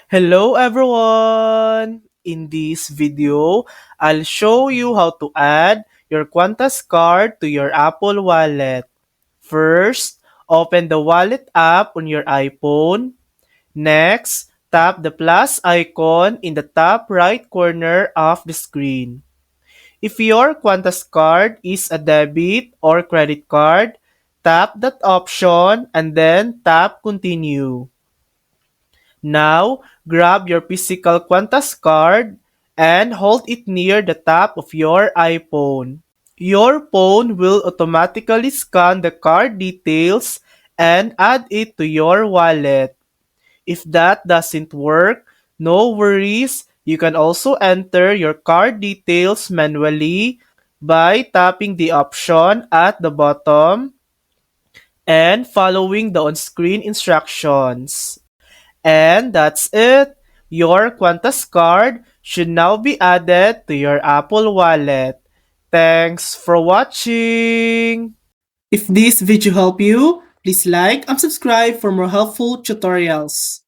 Hello everyone! In this video, I'll show you how to add your Qantas card to your Apple Wallet. First, open the Wallet app on your iPhone. Next, tap the plus icon in the top right corner of the screen. If your Qantas card is a debit or credit card, tap that option and then tap Continue. Now, grab your physical Qantas card and hold it near the top of your iPhone. Your phone will automatically scan the card details and add it to your wallet. If that doesn't work, no worries. You can also enter your card details manually by tapping the option at the bottom and following the on-screen instructions. And that's it. Your Qantas card should now be added to your Apple Wallet. Thanks for watching! If this video helped you, please like and subscribe for more helpful tutorials.